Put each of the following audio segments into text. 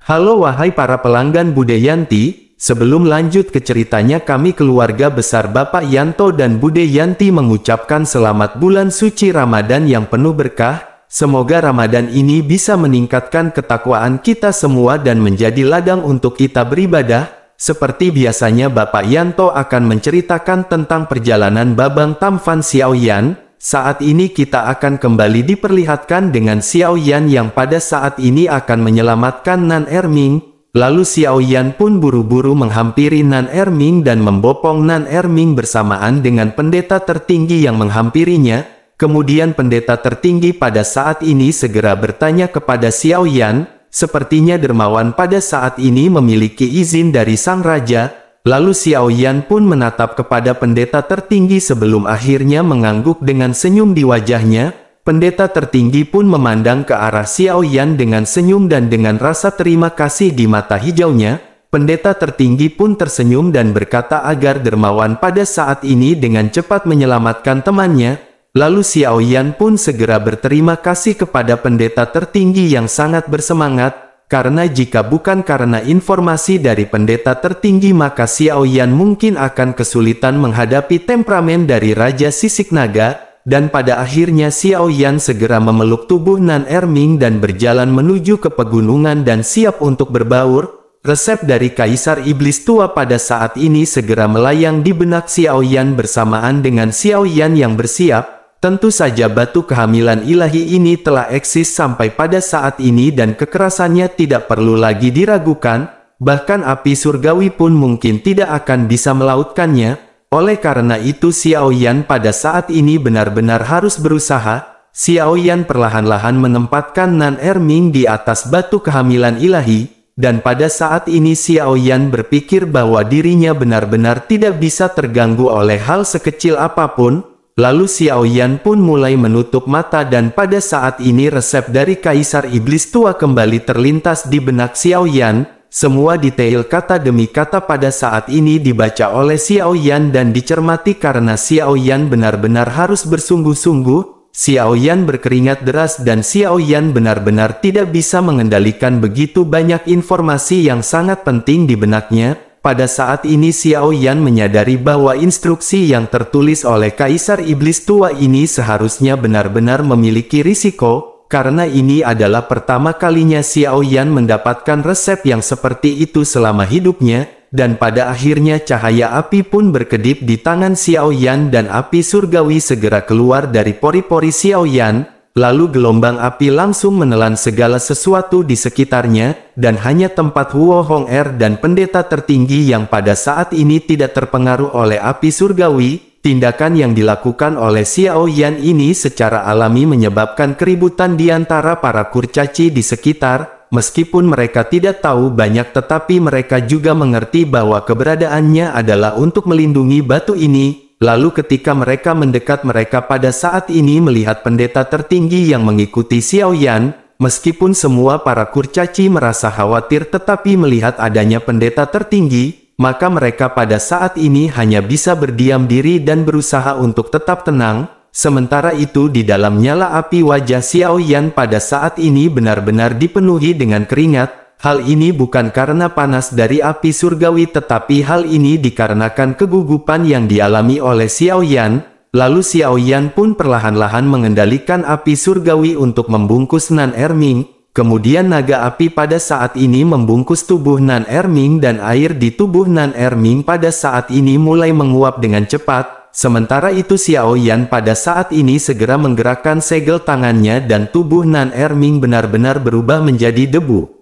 Halo wahai para pelanggan Bude Yanti, sebelum lanjut ke ceritanya kami keluarga besar Bapak Yanto dan Bude Yanti mengucapkan selamat bulan suci Ramadan yang penuh berkah. Semoga Ramadan ini bisa meningkatkan ketakwaan kita semua dan menjadi ladang untuk kita beribadah. Seperti biasanya Bapak Yanto akan menceritakan tentang perjalanan Babang Tampan Xiaoyan. Saat ini kita akan kembali diperlihatkan dengan Xiaoyan yang pada saat ini akan menyelamatkan Nan Erming. Lalu Xiaoyan pun buru-buru menghampiri Nan Erming dan membopong Nan Erming bersamaan dengan pendeta tertinggi yang menghampirinya. Kemudian pendeta tertinggi pada saat ini segera bertanya kepada Xiaoyan, sepertinya dermawan pada saat ini memiliki izin dari sang raja. Lalu Xiaoyan pun menatap kepada pendeta tertinggi sebelum akhirnya mengangguk dengan senyum di wajahnya. Pendeta tertinggi pun memandang ke arah Xiaoyan dengan senyum dan dengan rasa terima kasih di mata hijaunya. Pendeta tertinggi pun tersenyum dan berkata agar dermawan pada saat ini dengan cepat menyelamatkan temannya. Lalu Xiaoyan pun segera berterima kasih kepada pendeta tertinggi yang sangat bersemangat. Karena jika bukan karena informasi dari pendeta tertinggi maka Xiaoyan mungkin akan kesulitan menghadapi temperamen dari Raja Sisik Naga, dan pada akhirnya Xiaoyan segera memeluk tubuh Nan Erming dan berjalan menuju ke pegunungan dan siap untuk berbaur. Resep dari Kaisar Iblis Tua pada saat ini segera melayang di benak Xiaoyan bersamaan dengan Xiaoyan yang bersiap. Tentu saja batu kehamilan ilahi ini telah eksis sampai pada saat ini dan kekerasannya tidak perlu lagi diragukan, bahkan api surgawi pun mungkin tidak akan bisa melautkannya. Oleh karena itu Xiaoyan pada saat ini benar-benar harus berusaha. Xiaoyan perlahan-lahan menempatkan Nan Erming di atas batu kehamilan ilahi, dan pada saat ini Xiaoyan berpikir bahwa dirinya benar-benar tidak bisa terganggu oleh hal sekecil apapun. Lalu Xiaoyan pun mulai menutup mata dan pada saat ini resep dari Kaisar Iblis Tua kembali terlintas di benak Xiaoyan. Semua detail kata demi kata pada saat ini dibaca oleh Xiaoyan dan dicermati karena Xiaoyan benar-benar harus bersungguh-sungguh. Xiaoyan berkeringat deras dan Xiaoyan benar-benar tidak bisa mengendalikan begitu banyak informasi yang sangat penting di benaknya. Pada saat ini Xiaoyan menyadari bahwa instruksi yang tertulis oleh Kaisar Iblis Tua ini seharusnya benar-benar memiliki risiko, karena ini adalah pertama kalinya Xiaoyan mendapatkan resep yang seperti itu selama hidupnya, dan pada akhirnya cahaya api pun berkedip di tangan Xiaoyan dan api surgawi segera keluar dari pori-pori Xiaoyan. Lalu gelombang api langsung menelan segala sesuatu di sekitarnya, dan hanya tempat Huo Hong Er dan pendeta tertinggi yang pada saat ini tidak terpengaruh oleh api surgawi. Tindakan yang dilakukan oleh Xiaoyan ini secara alami menyebabkan keributan di antara para kurcaci di sekitar. Meskipun mereka tidak tahu banyak tetapi mereka juga mengerti bahwa keberadaannya adalah untuk melindungi batu ini. Lalu ketika mereka mendekat mereka pada saat ini melihat pendeta tertinggi yang mengikuti Xiaoyan. Meskipun semua para kurcaci merasa khawatir tetapi melihat adanya pendeta tertinggi, maka mereka pada saat ini hanya bisa berdiam diri dan berusaha untuk tetap tenang. Sementara itu di dalam nyala api wajah Xiaoyan pada saat ini benar-benar dipenuhi dengan keringat. Hal ini bukan karena panas dari api surgawi tetapi hal ini dikarenakan kegugupan yang dialami oleh Xiaoyan. Lalu Xiaoyan pun perlahan-lahan mengendalikan api surgawi untuk membungkus Nan Erming. Kemudian naga api pada saat ini membungkus tubuh Nan Erming dan air di tubuh Nan Erming pada saat ini mulai menguap dengan cepat. Sementara itu Xiaoyan pada saat ini segera menggerakkan segel tangannya dan tubuh Nan Erming benar-benar berubah menjadi debu.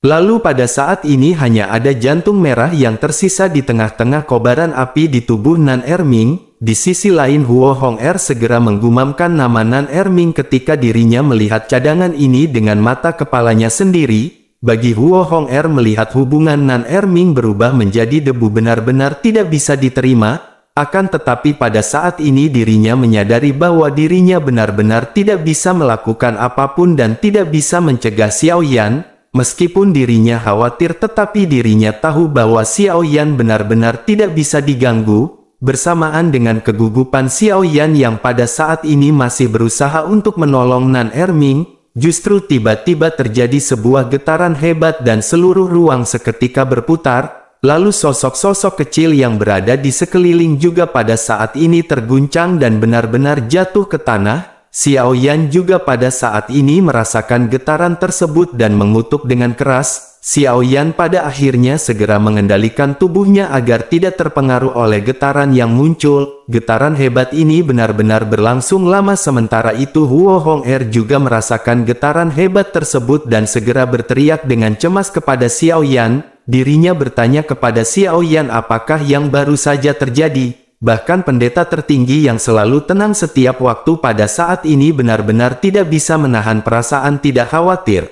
Lalu pada saat ini hanya ada jantung merah yang tersisa di tengah-tengah kobaran api di tubuh Nan Erming. Di sisi lain Huo Hong Er segera menggumamkan nama Nan Erming ketika dirinya melihat cadangan ini dengan mata kepalanya sendiri. Bagi Huo Hong Er melihat hubungan Nan Erming berubah menjadi debu benar-benar tidak bisa diterima. Akan tetapi pada saat ini dirinya menyadari bahwa dirinya benar-benar tidak bisa melakukan apapun dan tidak bisa mencegah Xiaoyan. Meskipun dirinya khawatir tetapi dirinya tahu bahwa Xiaoyan benar-benar tidak bisa diganggu. Bersamaan dengan kegugupan Xiaoyan yang pada saat ini masih berusaha untuk menolong Nan Erming, justru tiba-tiba terjadi sebuah getaran hebat dan seluruh ruang seketika berputar, lalu sosok-sosok kecil yang berada di sekeliling juga pada saat ini terguncang dan benar-benar jatuh ke tanah. Xiao Yan juga pada saat ini merasakan getaran tersebut dan mengutuk dengan keras. Xiao Yan pada akhirnya segera mengendalikan tubuhnya agar tidak terpengaruh oleh getaran yang muncul. Getaran hebat ini benar-benar berlangsung lama, sementara itu Huo Hong'er juga merasakan getaran hebat tersebut dan segera berteriak dengan cemas kepada Xiao Yan. Dirinya bertanya kepada Xiao Yan apakah yang baru saja terjadi. Bahkan pendeta tertinggi yang selalu tenang setiap waktu pada saat ini benar-benar tidak bisa menahan perasaan tidak khawatir.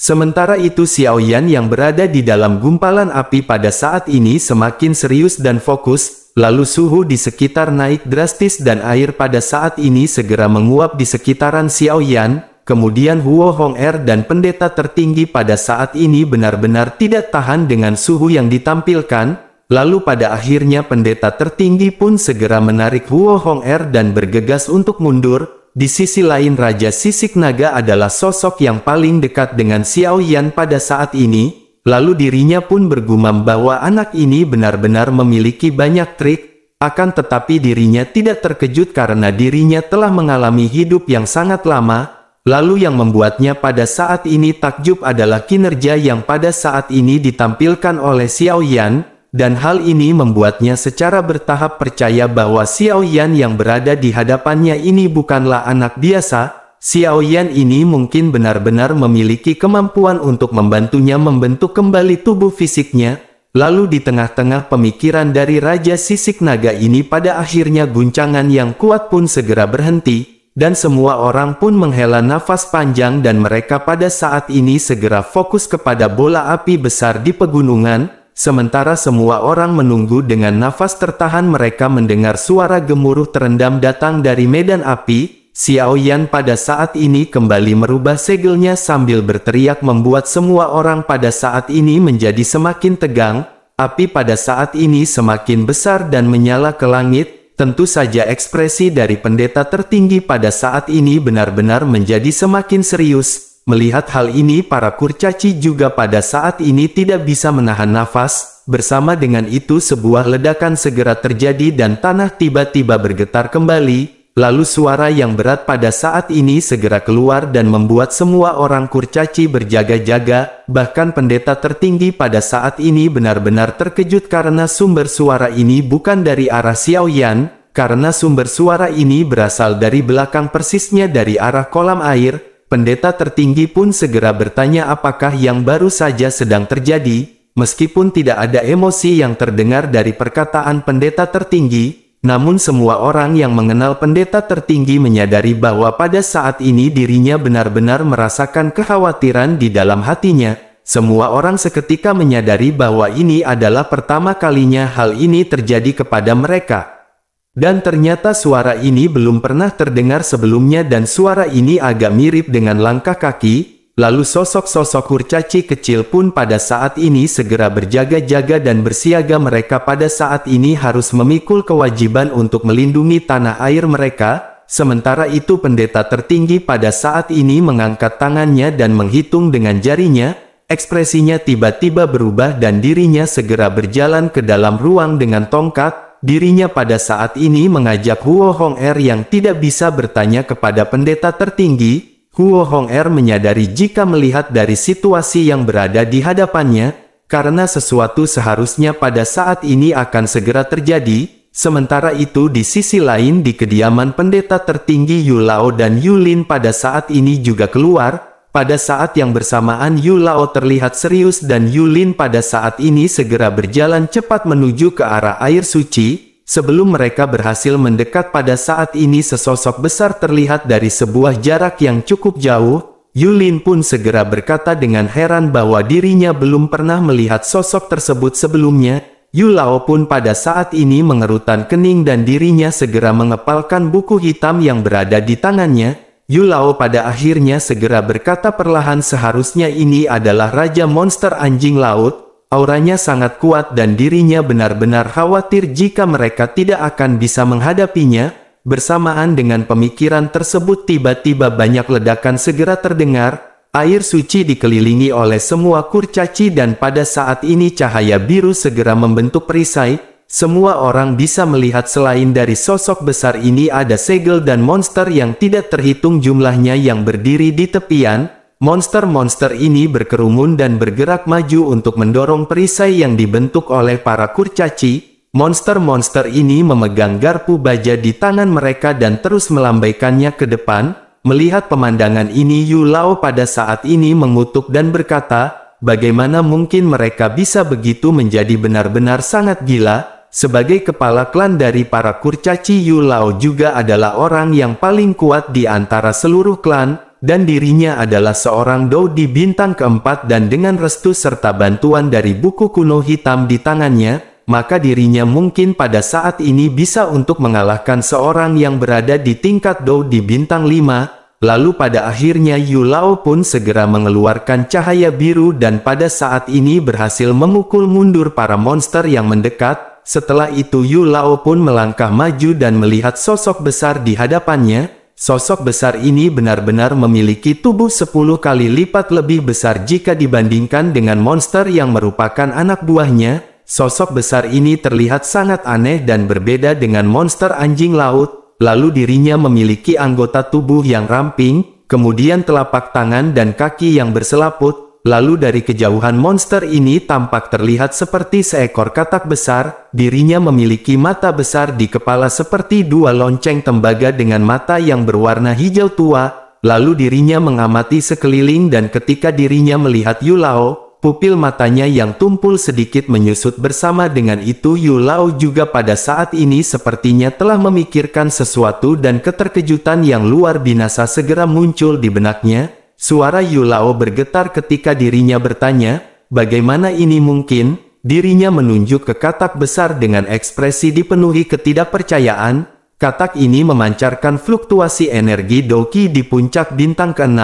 Sementara itu Xiao Yan yang berada di dalam gumpalan api pada saat ini semakin serius dan fokus, lalu suhu di sekitar naik drastis dan air pada saat ini segera menguap di sekitaran Xiao Yan. Kemudian Huo Hong'er dan pendeta tertinggi pada saat ini benar-benar tidak tahan dengan suhu yang ditampilkan. Lalu pada akhirnya pendeta tertinggi pun segera menarik Huo Hong'er dan bergegas untuk mundur. Di sisi lain Raja Sisik Naga adalah sosok yang paling dekat dengan Xiao Yan pada saat ini. Lalu dirinya pun bergumam bahwa anak ini benar-benar memiliki banyak trik. Akan tetapi dirinya tidak terkejut karena dirinya telah mengalami hidup yang sangat lama. Lalu yang membuatnya pada saat ini takjub adalah kinerja yang pada saat ini ditampilkan oleh Xiao Yan. Dan hal ini membuatnya secara bertahap percaya bahwa Xiao Yan yang berada di hadapannya ini bukanlah anak biasa. Xiao Yan ini mungkin benar-benar memiliki kemampuan untuk membantunya membentuk kembali tubuh fisiknya. Lalu di tengah-tengah pemikiran dari Raja Sisik Naga ini pada akhirnya guncangan yang kuat pun segera berhenti. Dan semua orang pun menghela nafas panjang dan mereka pada saat ini segera fokus kepada bola api besar di pegunungan. Sementara semua orang menunggu dengan nafas tertahan mereka mendengar suara gemuruh terendam datang dari medan api. Xiao Yan pada saat ini kembali merubah segelnya sambil berteriak membuat semua orang pada saat ini menjadi semakin tegang. Api pada saat ini semakin besar dan menyala ke langit. Tentu saja ekspresi dari pendeta tertinggi pada saat ini benar-benar menjadi semakin serius. Melihat hal ini para kurcaci juga pada saat ini tidak bisa menahan nafas. Bersama dengan itu sebuah ledakan segera terjadi dan tanah tiba-tiba bergetar kembali. Lalu suara yang berat pada saat ini segera keluar dan membuat semua orang kurcaci berjaga-jaga. Bahkan pendeta tertinggi pada saat ini benar-benar terkejut karena sumber suara ini bukan dari arah Xiao Yan. Karena sumber suara ini berasal dari belakang persisnya dari arah kolam air. Pendeta tertinggi pun segera bertanya apakah yang baru saja sedang terjadi. Meskipun tidak ada emosi yang terdengar dari perkataan pendeta tertinggi, namun semua orang yang mengenal pendeta tertinggi menyadari bahwa pada saat ini dirinya benar-benar merasakan kekhawatiran di dalam hatinya. Semua orang seketika menyadari bahwa ini adalah pertama kalinya hal ini terjadi kepada mereka. Dan ternyata suara ini belum pernah terdengar sebelumnya dan suara ini agak mirip dengan langkah kaki. Lalu sosok-sosok kurcaci kecil pun pada saat ini segera berjaga-jaga dan bersiaga. Mereka pada saat ini harus memikul kewajiban untuk melindungi tanah air mereka. Sementara itu pendeta tertinggi pada saat ini mengangkat tangannya dan menghitung dengan jarinya. Ekspresinya tiba-tiba berubah dan dirinya segera berjalan ke dalam ruang dengan tongkat. Dirinya pada saat ini mengajak Huo Hong'er yang tidak bisa bertanya kepada pendeta tertinggi. Huo Hong'er menyadari jika melihat dari situasi yang berada di hadapannya, karena sesuatu seharusnya pada saat ini akan segera terjadi. Sementara itu di sisi lain di kediaman pendeta tertinggi Yu Lao dan Yu Lin pada saat ini juga keluar. Pada saat yang bersamaan Yu Lao terlihat serius dan Yu Lin pada saat ini segera berjalan cepat menuju ke arah air suci. Sebelum mereka berhasil mendekat pada saat ini sesosok besar terlihat dari sebuah jarak yang cukup jauh. Yu Lin pun segera berkata dengan heran bahwa dirinya belum pernah melihat sosok tersebut sebelumnya. Yu Lao pun pada saat ini mengerutkan kening dan dirinya segera mengepalkan buku hitam yang berada di tangannya. Yu Lao pada akhirnya segera berkata perlahan seharusnya ini adalah Raja Monster Anjing Laut. Auranya sangat kuat dan dirinya benar-benar khawatir jika mereka tidak akan bisa menghadapinya. bersamaan dengan pemikiran tersebut tiba-tiba banyak ledakan segera terdengar. Air suci dikelilingi oleh semua kurcaci dan pada saat ini cahaya biru segera membentuk perisai. Semua orang bisa melihat selain dari sosok besar ini ada segel dan monster yang tidak terhitung jumlahnya yang berdiri di tepian. Monster-monster ini berkerumun dan bergerak maju untuk mendorong perisai yang dibentuk oleh para kurcaci. Monster-monster ini memegang garpu baja di tangan mereka dan terus melambaikannya ke depan. Melihat pemandangan ini, Yu Lao pada saat ini mengutuk dan berkata, bagaimana mungkin mereka bisa begitu menjadi benar-benar sangat gila. Sebagai kepala klan dari para kurcaci, Yu Lao juga adalah orang yang paling kuat di antara seluruh klan, dan dirinya adalah seorang Dou di bintang keempat dan dengan restu serta bantuan dari buku kuno hitam di tangannya, maka dirinya mungkin pada saat ini bisa untuk mengalahkan seorang yang berada di tingkat Dou di bintang 5. Lalu pada akhirnya Yu Lao pun segera mengeluarkan cahaya biru dan pada saat ini berhasil memukul mundur para monster yang mendekat. Setelah itu Yu Lao pun melangkah maju dan melihat sosok besar di hadapannya. Sosok besar ini benar-benar memiliki tubuh 10 kali lipat lebih besar jika dibandingkan dengan monster yang merupakan anak buahnya. Sosok besar ini terlihat sangat aneh dan berbeda dengan monster anjing laut, lalu dirinya memiliki anggota tubuh yang ramping, kemudian telapak tangan dan kaki yang berselaput, lalu dari kejauhan monster ini tampak terlihat seperti seekor katak besar, dirinya memiliki mata besar di kepala seperti dua lonceng tembaga dengan mata yang berwarna hijau tua, lalu dirinya mengamati sekeliling dan ketika dirinya melihat Yu Lao, pupil matanya yang tumpul sedikit menyusut bersama dengan itu Yu Lao juga pada saat ini sepertinya telah memikirkan sesuatu dan keterkejutan yang luar biasa segera muncul di benaknya. Suara Yu Lao bergetar ketika dirinya bertanya, bagaimana ini mungkin? Dirinya menunjuk ke katak besar dengan ekspresi dipenuhi ketidakpercayaan. Katak ini memancarkan fluktuasi energi Doki di puncak bintang ke-6.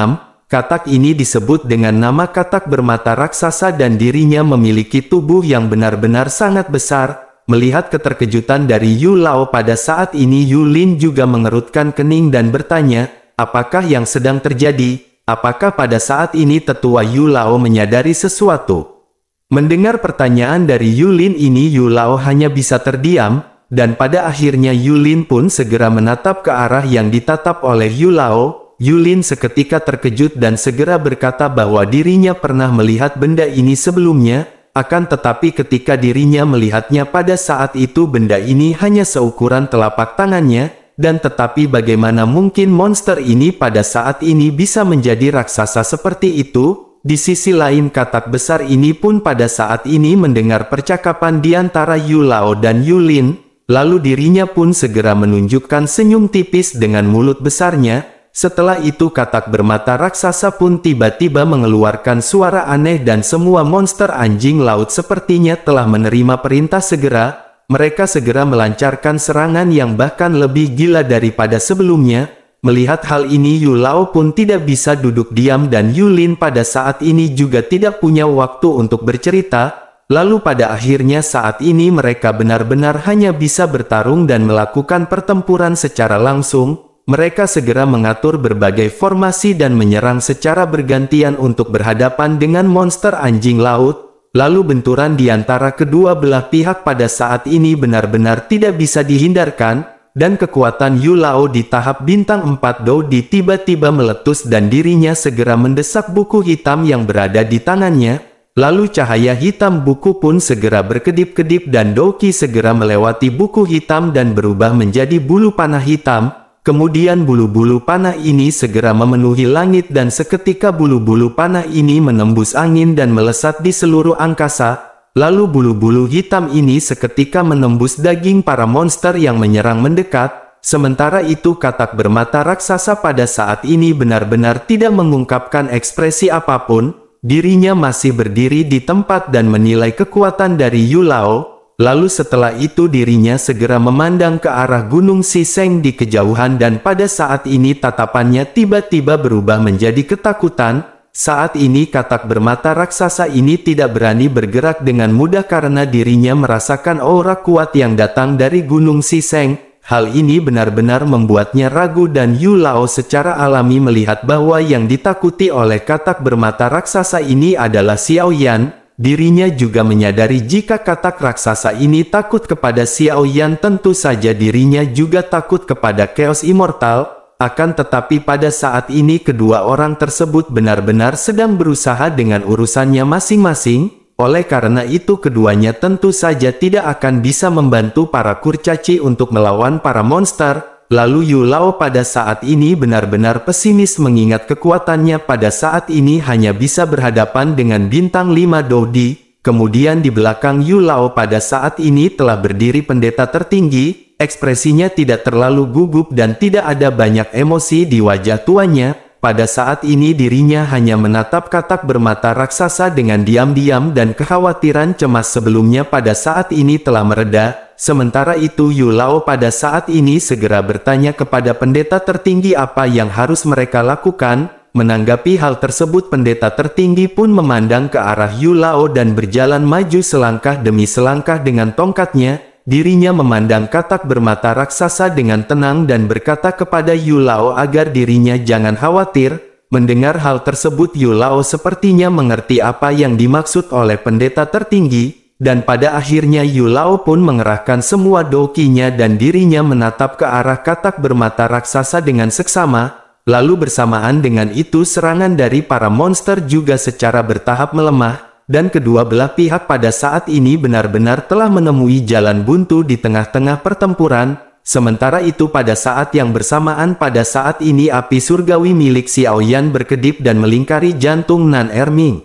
Katak ini disebut dengan nama katak bermata raksasa dan dirinya memiliki tubuh yang benar-benar sangat besar. Melihat keterkejutan dari Yu Lao pada saat ini Yulin juga mengerutkan kening dan bertanya, apakah yang sedang terjadi? Apakah pada saat ini tetua Yu Lao menyadari sesuatu? Mendengar pertanyaan dari Yulin ini Yu Lao hanya bisa terdiam, dan pada akhirnya Yulin pun segera menatap ke arah yang ditatap oleh Yu Lao. Yulin seketika terkejut dan segera berkata bahwa dirinya pernah melihat benda ini sebelumnya, akan tetapi ketika dirinya melihatnya pada saat itu benda ini hanya seukuran telapak tangannya, dan tetapi bagaimana mungkin monster ini pada saat ini bisa menjadi raksasa seperti itu? Di sisi lain katak besar ini pun pada saat ini mendengar percakapan di antara Yu Lao dan Yulin, lalu dirinya pun segera menunjukkan senyum tipis dengan mulut besarnya. Setelah itu katak bermata raksasa pun tiba-tiba mengeluarkan suara aneh dan semua monster anjing laut sepertinya telah menerima perintah segera. Mereka segera melancarkan serangan yang bahkan lebih gila daripada sebelumnya. Melihat hal ini Yu Lao pun tidak bisa duduk diam dan Yulin pada saat ini juga tidak punya waktu untuk bercerita. Lalu pada akhirnya saat ini mereka benar-benar hanya bisa bertarung dan melakukan pertempuran secara langsung. Mereka segera mengatur berbagai formasi dan menyerang secara bergantian untuk berhadapan dengan monster anjing laut. Lalu benturan di antara kedua belah pihak pada saat ini benar-benar tidak bisa dihindarkan, dan kekuatan Yu Lao di tahap bintang 4 Dou di tiba-tiba meletus dan dirinya segera mendesak buku hitam yang berada di tangannya. Lalu cahaya hitam buku pun segera berkedip-kedip dan Doki segera melewati buku hitam dan berubah menjadi bulu panah hitam. Kemudian bulu-bulu panah ini segera memenuhi langit dan seketika bulu-bulu panah ini menembus angin dan melesat di seluruh angkasa. Lalu bulu-bulu hitam ini seketika menembus daging para monster yang menyerang mendekat. Sementara itu katak bermata raksasa pada saat ini benar-benar tidak mengungkapkan ekspresi apapun. Dirinya masih berdiri di tempat dan menilai kekuatan dari Yu Lao. Lalu setelah itu dirinya segera memandang ke arah Gunung Siseng di kejauhan dan pada saat ini tatapannya tiba-tiba berubah menjadi ketakutan. Saat ini katak bermata raksasa ini tidak berani bergerak dengan mudah karena dirinya merasakan aura kuat yang datang dari Gunung Siseng. Hal ini benar-benar membuatnya ragu dan Yu Lao secara alami melihat bahwa yang ditakuti oleh katak bermata raksasa ini adalah Xiao Yan. Dirinya juga menyadari jika katak raksasa ini takut kepada Xiao Yan, tentu saja dirinya juga takut kepada Chaos Immortal. Akan tetapi pada saat ini kedua orang tersebut benar-benar sedang berusaha dengan urusannya masing-masing. Oleh karena itu keduanya tentu saja tidak akan bisa membantu para kurcaci untuk melawan para monster. Lalu Yu Lao pada saat ini benar-benar pesimis mengingat kekuatannya pada saat ini hanya bisa berhadapan dengan bintang 5 Dodi. Kemudian di belakang Yu Lao pada saat ini telah berdiri pendeta tertinggi. Ekspresinya tidak terlalu gugup dan tidak ada banyak emosi di wajah tuanya. Pada saat ini dirinya hanya menatap katak bermata raksasa dengan diam-diam dan kekhawatiran cemas sebelumnya pada saat ini telah mereda. Sementara itu Yu Lao pada saat ini segera bertanya kepada pendeta tertinggi apa yang harus mereka lakukan. Menanggapi hal tersebut pendeta tertinggi pun memandang ke arah Yu Lao dan berjalan maju selangkah demi selangkah dengan tongkatnya. Dirinya memandang katak bermata raksasa dengan tenang dan berkata kepada Yu Lao agar dirinya jangan khawatir. Mendengar hal tersebut Yu Lao sepertinya mengerti apa yang dimaksud oleh pendeta tertinggi, dan pada akhirnya Yu Lao pun mengerahkan semua dokinya dan dirinya menatap ke arah katak bermata raksasa dengan seksama. Lalu bersamaan dengan itu serangan dari para monster juga secara bertahap melemah. Dan kedua belah pihak pada saat ini benar-benar telah menemui jalan buntu di tengah-tengah pertempuran. Sementara itu pada saat yang bersamaan pada saat ini api surgawi milik Xiao Yan berkedip dan melingkari jantung Nan Erming.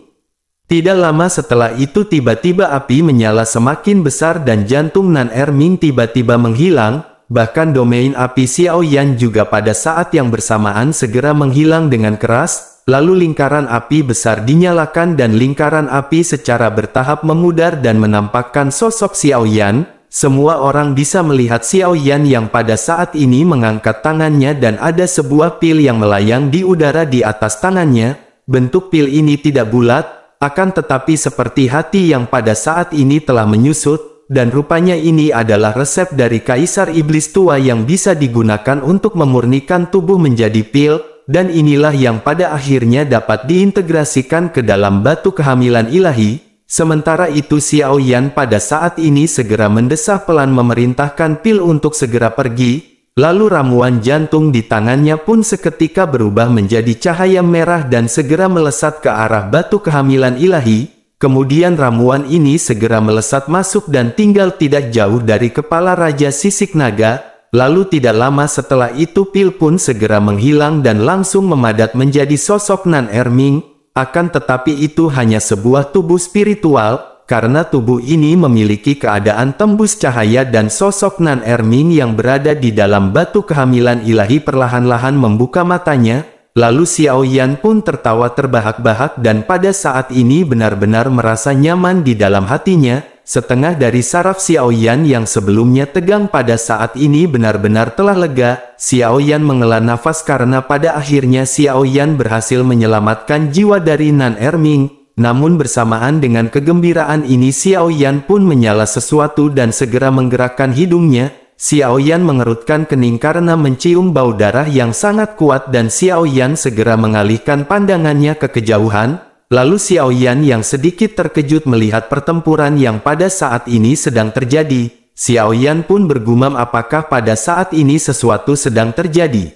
Tidak lama setelah itu tiba-tiba api menyala semakin besar dan jantung Nan Erming tiba-tiba menghilang. Bahkan domain api Xiao Yan juga pada saat yang bersamaan segera menghilang dengan keras. Lalu lingkaran api besar dinyalakan dan lingkaran api secara bertahap memudar dan menampakkan sosok Xiao Yan. Semua orang bisa melihat Xiao Yan yang pada saat ini mengangkat tangannya dan ada sebuah pil yang melayang di udara di atas tangannya. Bentuk pil ini tidak bulat, akan tetapi seperti hati yang pada saat ini telah menyusut, dan rupanya ini adalah resep dari Kaisar Iblis Tua yang bisa digunakan untuk memurnikan tubuh menjadi pil. Dan inilah yang pada akhirnya dapat diintegrasikan ke dalam batu kehamilan ilahi. Sementara itu Xiao Yan pada saat ini segera mendesah pelan memerintahkan pil untuk segera pergi. Lalu ramuan jantung di tangannya pun seketika berubah menjadi cahaya merah dan segera melesat ke arah batu kehamilan ilahi. Kemudian ramuan ini segera melesat masuk dan tinggal tidak jauh dari kepala Raja Sisik Naga. Lalu tidak lama setelah itu pil pun segera menghilang dan langsung memadat menjadi sosok Nan Erming. Akan tetapi itu hanya sebuah tubuh spiritual, karena tubuh ini memiliki keadaan tembus cahaya dan sosok Nan Erming yang berada di dalam batu kehamilan ilahi perlahan-lahan membuka matanya. Lalu Xiao Yan pun tertawa terbahak-bahak dan pada saat ini benar-benar merasa nyaman di dalam hatinya. Setengah dari saraf Xiao Yan yang sebelumnya tegang pada saat ini benar-benar telah lega. Xiao Yan menghela nafas karena pada akhirnya Xiao Yan berhasil menyelamatkan jiwa dari Nan Erming. Namun bersamaan dengan kegembiraan ini Xiao Yan pun menyala sesuatu dan segera menggerakkan hidungnya. Xiao Yan mengerutkan kening karena mencium bau darah yang sangat kuat dan Xiao Yan segera mengalihkan pandangannya ke kejauhan. Lalu Xiao Yan yang sedikit terkejut melihat pertempuran yang pada saat ini sedang terjadi. Xiao Yan pun bergumam apakah pada saat ini sesuatu sedang terjadi.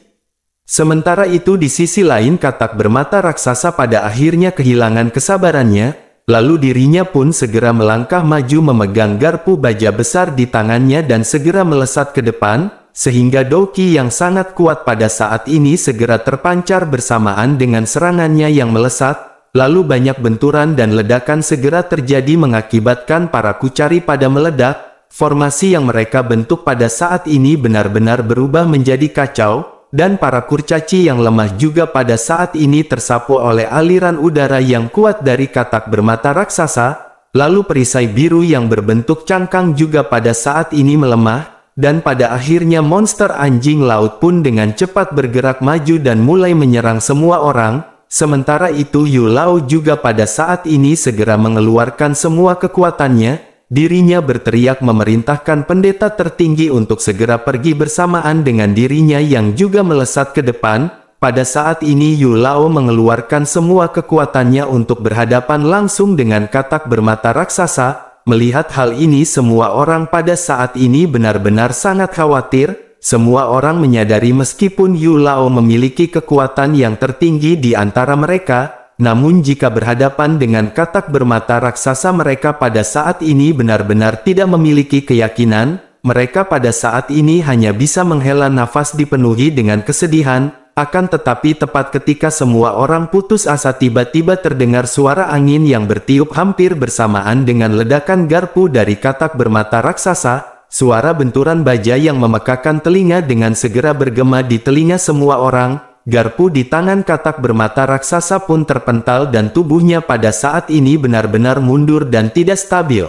Sementara itu di sisi lain katak bermata raksasa pada akhirnya kehilangan kesabarannya. Lalu dirinya pun segera melangkah maju memegang garpu baja besar di tangannya dan segera melesat ke depan. Sehingga doki yang sangat kuat pada saat ini segera terpancar bersamaan dengan serangannya yang melesat. Lalu banyak benturan dan ledakan segera terjadi mengakibatkan para kucari pada meledak. Formasi yang mereka bentuk pada saat ini benar-benar berubah menjadi kacau, dan para kurcaci yang lemah juga pada saat ini tersapu oleh aliran udara yang kuat dari katak bermata raksasa. Lalu perisai biru yang berbentuk cangkang juga pada saat ini melemah, dan pada akhirnya monster anjing laut pun dengan cepat bergerak maju dan mulai menyerang semua orang. Sementara itu Yu Lao juga pada saat ini segera mengeluarkan semua kekuatannya. dirinya berteriak memerintahkan pendeta tertinggi untuk segera pergi bersamaan dengan dirinya yang juga melesat ke depan. Pada saat ini Yu Lao mengeluarkan semua kekuatannya untuk berhadapan langsung dengan katak bermata raksasa. Melihat hal ini semua orang pada saat ini benar-benar sangat khawatir. Semua orang menyadari meskipun Yu Lao memiliki kekuatan yang tertinggi di antara mereka, namun jika berhadapan dengan katak bermata raksasa mereka pada saat ini benar-benar tidak memiliki keyakinan. Mereka pada saat ini hanya bisa menghela nafas dipenuhi dengan kesedihan. Akan tetapi tepat ketika semua orang putus asa tiba-tiba terdengar suara angin yang bertiup hampir bersamaan dengan ledakan garpu dari katak bermata raksasa. Suara benturan baja yang memekakan telinga dengan segera bergema di telinga semua orang. Garpu di tangan katak bermata raksasa pun terpental dan tubuhnya pada saat ini benar-benar mundur dan tidak stabil.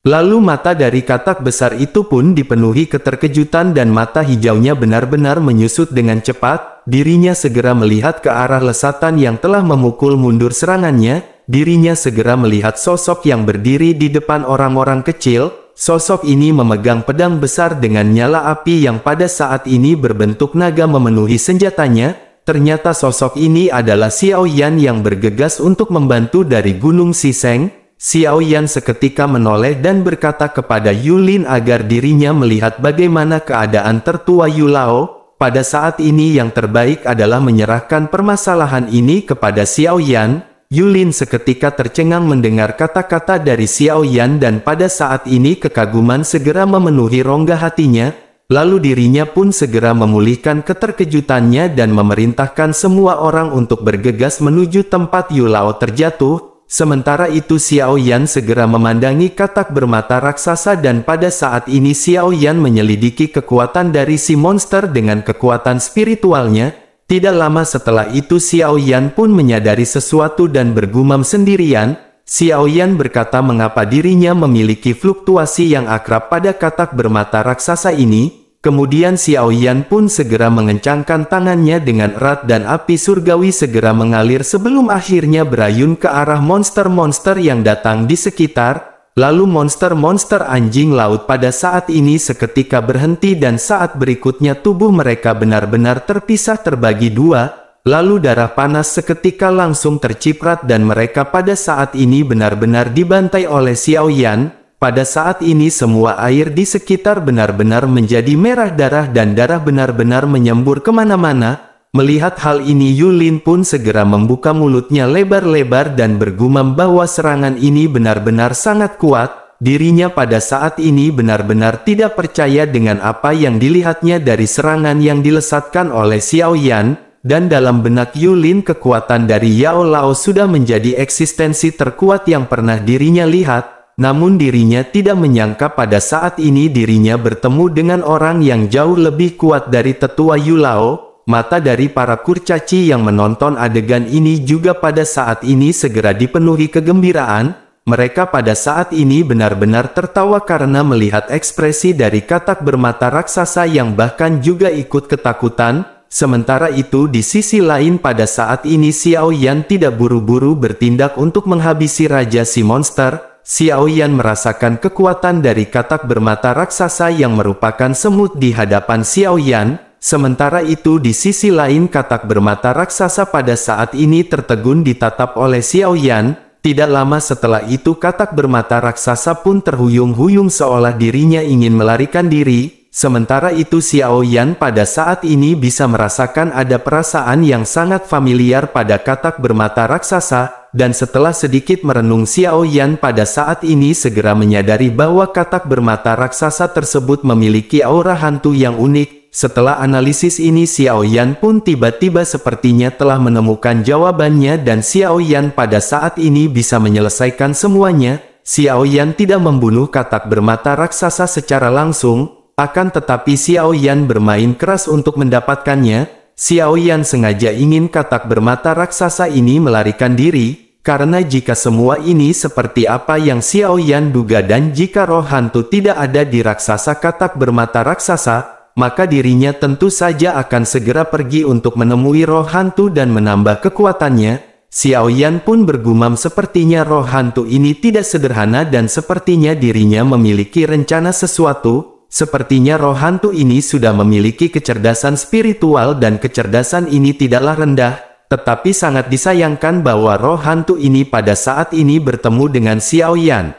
Lalu mata dari katak besar itu pun dipenuhi keterkejutan dan mata hijaunya benar-benar menyusut dengan cepat. Dirinya segera melihat ke arah lesatan yang telah memukul mundur serangannya. Dirinya segera melihat sosok yang berdiri di depan orang-orang kecil. Sosok ini memegang pedang besar dengan nyala api yang pada saat ini berbentuk naga memenuhi senjatanya. Ternyata sosok ini adalah Xiao Yan yang bergegas untuk membantu dari Gunung Siseng. Xiao Yan seketika menoleh dan berkata kepada Yulin agar dirinya melihat bagaimana keadaan tertua Yu Lao. Pada saat ini yang terbaik adalah menyerahkan permasalahan ini kepada Xiao Yan. Yulin seketika tercengang mendengar kata-kata dari Xiao Yan dan pada saat ini kekaguman segera memenuhi rongga hatinya. Lalu dirinya pun segera memulihkan keterkejutannya dan memerintahkan semua orang untuk bergegas menuju tempat Yu Lao terjatuh. Sementara itu Xiao Yan segera memandangi katak bermata raksasa dan pada saat ini Xiao Yan menyelidiki kekuatan dari si monster dengan kekuatan spiritualnya. Tidak lama setelah itu Xiao Yan pun menyadari sesuatu dan bergumam sendirian. Xiao Yan berkata mengapa dirinya memiliki fluktuasi yang akrab pada katak bermata raksasa ini. Kemudian Xiao Yan pun segera mengencangkan tangannya dengan erat dan api surgawi segera mengalir sebelum akhirnya berayun ke arah monster-monster yang datang di sekitar. Lalu monster-monster anjing laut pada saat ini seketika berhenti dan saat berikutnya tubuh mereka benar-benar terpisah terbagi dua. Lalu darah panas seketika langsung terciprat dan mereka pada saat ini benar-benar dibantai oleh Xiao Yan. Pada saat ini semua air di sekitar benar-benar menjadi merah darah dan darah benar-benar menyembur kemana-mana. Melihat hal ini Yulin pun segera membuka mulutnya lebar-lebar dan bergumam bahwa serangan ini benar-benar sangat kuat. Dirinya pada saat ini benar-benar tidak percaya dengan apa yang dilihatnya dari serangan yang dilesatkan oleh Xiao Yan. Dan dalam benak Yulin kekuatan dari Yao Lao sudah menjadi eksistensi terkuat yang pernah dirinya lihat. Namun dirinya tidak menyangka pada saat ini dirinya bertemu dengan orang yang jauh lebih kuat dari tetua Yu Lao. Mata dari para kurcaci yang menonton adegan ini juga pada saat ini segera dipenuhi kegembiraan. Mereka pada saat ini benar-benar tertawa karena melihat ekspresi dari katak bermata raksasa yang bahkan juga ikut ketakutan. Sementara itu di sisi lain pada saat ini Xiao Yan tidak buru-buru bertindak untuk menghabisi raja si monster. Xiao Yan merasakan kekuatan dari katak bermata raksasa yang merupakan semut di hadapan Xiao Yan. Sementara itu di sisi lain katak bermata raksasa pada saat ini tertegun ditatap oleh Xiao Yan. Tidak lama setelah itu katak bermata raksasa pun terhuyung-huyung seolah dirinya ingin melarikan diri. Sementara itu Xiao Yan pada saat ini bisa merasakan ada perasaan yang sangat familiar pada katak bermata raksasa. Dan setelah sedikit merenung Xiao Yan pada saat ini segera menyadari bahwa katak bermata raksasa tersebut memiliki aura hantu yang unik. Setelah analisis ini Xiao Yan pun tiba-tiba sepertinya telah menemukan jawabannya dan Xiao Yan pada saat ini bisa menyelesaikan semuanya. Xiao Yan tidak membunuh katak bermata raksasa secara langsung, akan tetapi Xiao Yan bermain keras untuk mendapatkannya. Xiao Yan sengaja ingin katak bermata raksasa ini melarikan diri, karena jika semua ini seperti apa yang Xiao Yan duga dan jika roh hantu tidak ada di raksasa katak bermata raksasa, maka dirinya tentu saja akan segera pergi untuk menemui roh hantu dan menambah kekuatannya. Xiao Yan pun bergumam sepertinya roh hantu ini tidak sederhana dan sepertinya dirinya memiliki rencana sesuatu. Sepertinya roh hantu ini sudah memiliki kecerdasan spiritual dan kecerdasan ini tidaklah rendah. Tetapi sangat disayangkan bahwa roh hantu ini pada saat ini bertemu dengan Xiao Yan.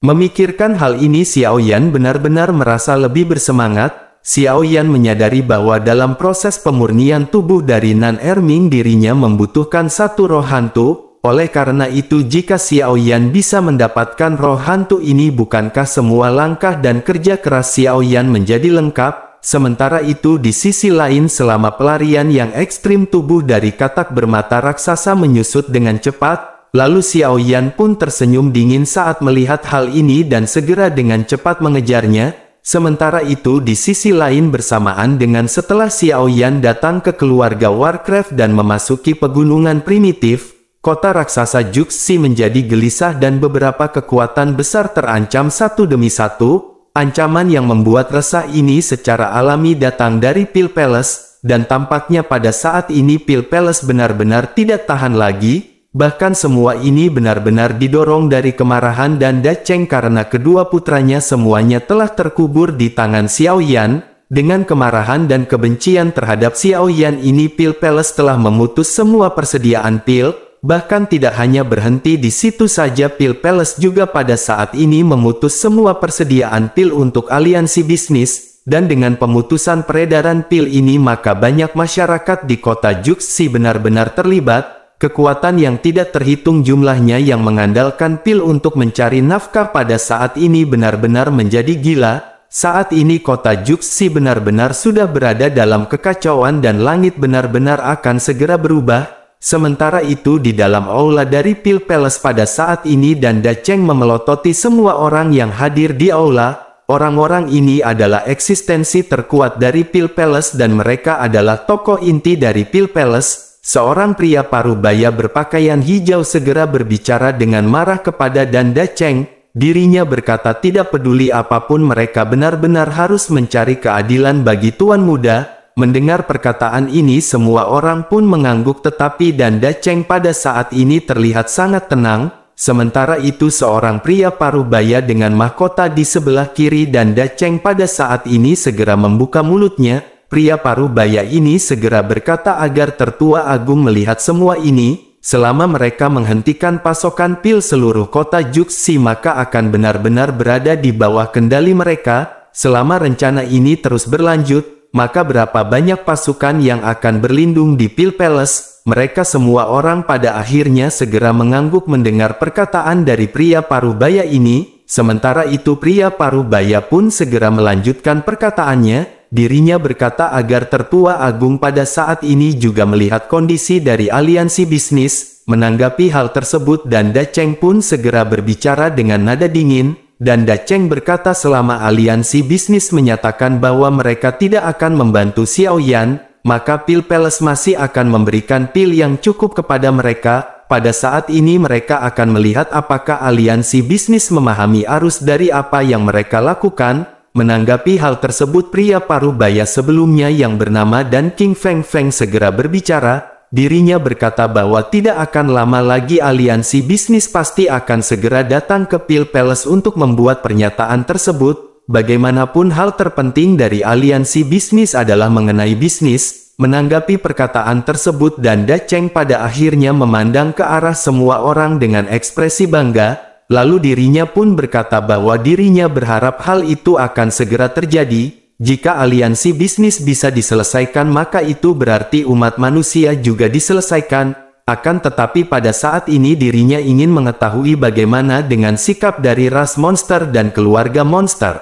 Memikirkan hal ini Xiao Yan benar-benar merasa lebih bersemangat. Xiao Yan menyadari bahwa dalam proses pemurnian tubuh dari Nan Erming dirinya membutuhkan satu roh hantu. Oleh karena itu jika Xiao Yan bisa mendapatkan roh hantu ini bukankah semua langkah dan kerja keras Xiao Yan menjadi lengkap? Sementara itu di sisi lain selama pelarian yang ekstrim tubuh dari katak bermata raksasa menyusut dengan cepat. Lalu Xiao Yan pun tersenyum dingin saat melihat hal ini dan segera dengan cepat mengejarnya. Sementara itu di sisi lain bersamaan dengan setelah Xiao Yan datang ke keluarga Warcraft dan memasuki pegunungan primitif, kota raksasa Juxi menjadi gelisah dan beberapa kekuatan besar terancam satu demi satu. Ancaman yang membuat resah ini secara alami datang dari Pil Palace, dan tampaknya pada saat ini Pil Palace benar-benar tidak tahan lagi. Bahkan semua ini benar-benar didorong dari kemarahan dan Dacheng karena kedua putranya semuanya telah terkubur di tangan Xiao Yan. Dengan kemarahan dan kebencian terhadap Xiao Yan ini Pil Palace telah memutus semua persediaan pil. Bahkan tidak hanya berhenti di situ saja, Pil Palace juga pada saat ini memutus semua persediaan pil untuk aliansi bisnis. Dan dengan pemutusan peredaran pil ini maka banyak masyarakat di kota Juxi benar-benar terlibat. Kekuatan yang tidak terhitung jumlahnya yang mengandalkan pil untuk mencari nafkah pada saat ini benar-benar menjadi gila. Saat ini kota Juxi benar-benar sudah berada dalam kekacauan dan langit benar-benar akan segera berubah. Sementara itu di dalam aula dari Pil Palace pada saat ini dan Dacheng memelototi semua orang yang hadir di aula. Orang-orang ini adalah eksistensi terkuat dari Pil Palace dan mereka adalah tokoh inti dari Pil Palace. Seorang pria parubaya berpakaian hijau segera berbicara dengan marah kepada Dan Dacheng. Dirinya berkata tidak peduli apapun mereka benar-benar harus mencari keadilan bagi Tuan Muda. Mendengar perkataan ini semua orang pun mengangguk tetapi Dan Dacheng pada saat ini terlihat sangat tenang. Sementara itu seorang pria parubaya dengan mahkota di sebelah kiri Dan Dacheng pada saat ini segera membuka mulutnya. Pria parubaya ini segera berkata agar Tertua Agung melihat semua ini. Selama mereka menghentikan pasokan pil seluruh kota Juxi maka akan benar-benar berada di bawah kendali mereka. Selama rencana ini terus berlanjut, maka berapa banyak pasukan yang akan berlindung di Pil Palace. Mereka semua orang pada akhirnya segera mengangguk mendengar perkataan dari pria parubaya ini. Sementara itu pria parubaya pun segera melanjutkan perkataannya. Dirinya berkata agar Tertua Agung pada saat ini juga melihat kondisi dari aliansi bisnis. Menanggapi hal tersebut dan Dacheng pun segera berbicara dengan nada dingin. Dan Dacheng berkata selama aliansi bisnis menyatakan bahwa mereka tidak akan membantu Xiao Yan, maka Pil Palace masih akan memberikan pil yang cukup kepada mereka. Pada saat ini mereka akan melihat apakah aliansi bisnis memahami arus dari apa yang mereka lakukan. Menanggapi hal tersebut pria parubaya sebelumnya yang bernama Dan King Feng Feng segera berbicara. Dirinya berkata bahwa tidak akan lama lagi aliansi bisnis pasti akan segera datang ke Pil Palace untuk membuat pernyataan tersebut. Bagaimanapun hal terpenting dari aliansi bisnis adalah mengenai bisnis. Menanggapi perkataan tersebut Dan Dacheng pada akhirnya memandang ke arah semua orang dengan ekspresi bangga. Lalu dirinya pun berkata bahwa dirinya berharap hal itu akan segera terjadi. Jika aliansi bisnis bisa diselesaikan maka itu berarti umat manusia juga diselesaikan. Akan tetapi pada saat ini dirinya ingin mengetahui bagaimana dengan sikap dari ras monster dan keluarga monster.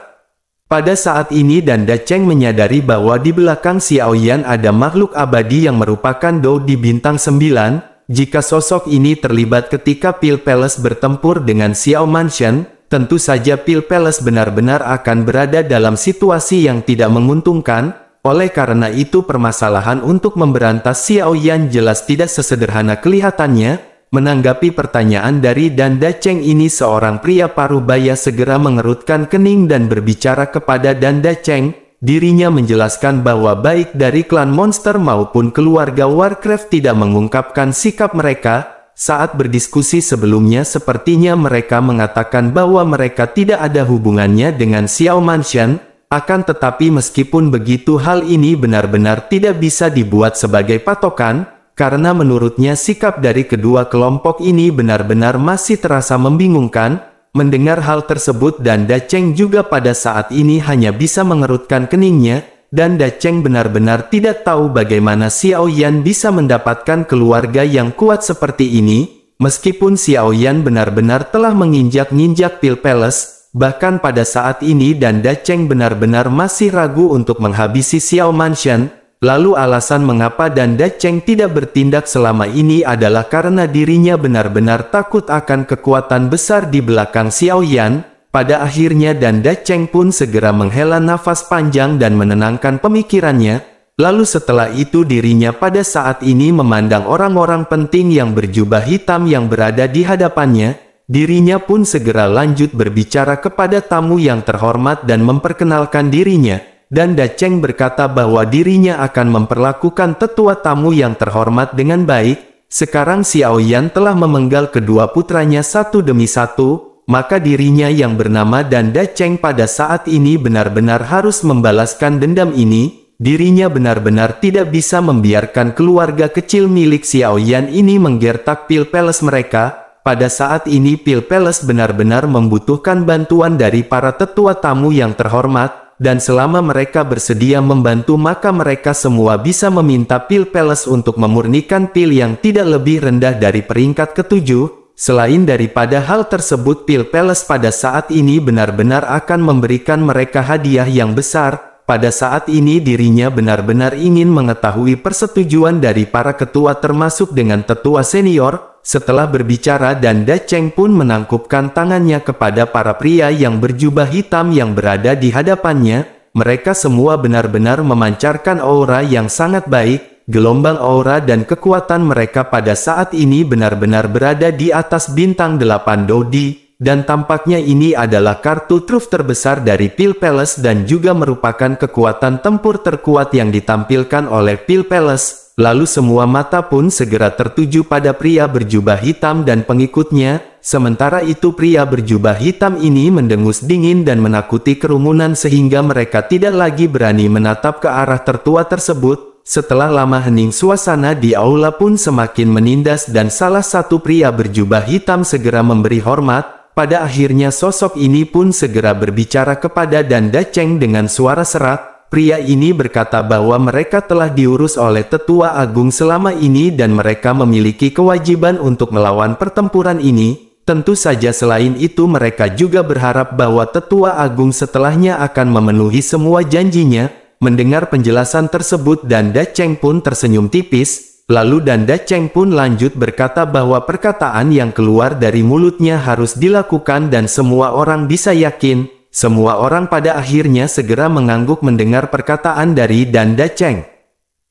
Pada saat ini Dan Dacheng menyadari bahwa di belakang Xiao Yan ada makhluk abadi yang merupakan Dou di bintang 9. Jika sosok ini terlibat ketika Pil Palace bertempur dengan Xiao Mansion, tentu saja Pil Palace benar-benar akan berada dalam situasi yang tidak menguntungkan. Oleh karena itu permasalahan untuk memberantas Xiao Yan jelas tidak sesederhana kelihatannya. Menanggapi pertanyaan dari Dan Dacheng ini seorang pria parubaya segera mengerutkan kening dan berbicara kepada Dan Dacheng. Dirinya menjelaskan bahwa baik dari klan monster maupun keluarga Warcraft tidak mengungkapkan sikap mereka. saat berdiskusi sebelumnya sepertinya mereka mengatakan bahwa mereka tidak ada hubungannya dengan Xiao Manshan, akan tetapi meskipun begitu hal ini benar-benar tidak bisa dibuat sebagai patokan, karena menurutnya sikap dari kedua kelompok ini benar-benar masih terasa membingungkan. Mendengar hal tersebut dan Da Cheng juga pada saat ini hanya bisa mengerutkan keningnya, dan Da Cheng benar-benar tidak tahu bagaimana Xiao Yan bisa mendapatkan keluarga yang kuat seperti ini, meskipun Xiao Yan benar-benar telah menginjak-ninjak Pil Palace, bahkan pada saat ini dan Da Cheng benar-benar masih ragu untuk menghabisi Xiao Manshan. Lalu alasan mengapa dan Da Cheng tidak bertindak selama ini adalah karena dirinya benar-benar takut akan kekuatan besar di belakang Xiao Yan. Pada akhirnya dan Da Cheng pun segera menghela nafas panjang dan menenangkan pemikirannya. Lalu setelah itu dirinya pada saat ini memandang orang-orang penting yang berjubah hitam yang berada di hadapannya. Dirinya pun segera lanjut berbicara kepada tamu yang terhormat dan memperkenalkan dirinya. Dan Da Cheng berkata bahwa dirinya akan memperlakukan tetua tamu yang terhormat dengan baik. Sekarang Xiao Yan telah memenggal kedua putranya satu demi satu, maka dirinya yang bernama dan Da Cheng pada saat ini benar-benar harus membalaskan dendam ini. Dirinya benar-benar tidak bisa membiarkan keluarga kecil milik Xiao Yan ini menggertak Pil Palace mereka. Pada saat ini Pil Palace benar-benar membutuhkan bantuan dari para tetua tamu yang terhormat. Dan selama mereka bersedia membantu maka mereka semua bisa meminta Pil Palace untuk memurnikan pil yang tidak lebih rendah dari peringkat ketujuh. Selain daripada hal tersebut Pil Palace pada saat ini benar-benar akan memberikan mereka hadiah yang besar. Pada saat ini dirinya benar-benar ingin mengetahui persetujuan dari para ketua termasuk dengan tetua senior. Setelah berbicara dan Da Cheng pun menangkupkan tangannya kepada para pria yang berjubah hitam yang berada di hadapannya. Mereka semua benar-benar memancarkan aura yang sangat baik. Gelombang aura dan kekuatan mereka pada saat ini benar-benar berada di atas bintang 8 Dodi. Dan tampaknya ini adalah kartu truf terbesar dari Pil Palace dan juga merupakan kekuatan tempur terkuat yang ditampilkan oleh Pil Palace. Lalu semua mata pun segera tertuju pada pria berjubah hitam dan pengikutnya. Sementara itu pria berjubah hitam ini mendengus dingin dan menakuti kerumunan sehingga mereka tidak lagi berani menatap ke arah tertua tersebut. Setelah lama hening suasana di aula pun semakin menindas dan salah satu pria berjubah hitam segera memberi hormat. Pada akhirnya sosok ini pun segera berbicara kepada dan Da Cheng dengan suara serak. Pria ini berkata bahwa mereka telah diurus oleh tetua agung selama ini dan mereka memiliki kewajiban untuk melawan pertempuran ini. Tentu saja selain itu mereka juga berharap bahwa tetua agung setelahnya akan memenuhi semua janjinya. Mendengar penjelasan tersebut dan Da Cheng pun tersenyum tipis. Lalu dan Da Cheng pun lanjut berkata bahwa perkataan yang keluar dari mulutnya harus dilakukan dan semua orang bisa yakin. Semua orang pada akhirnya segera mengangguk mendengar perkataan dari dan Da Cheng.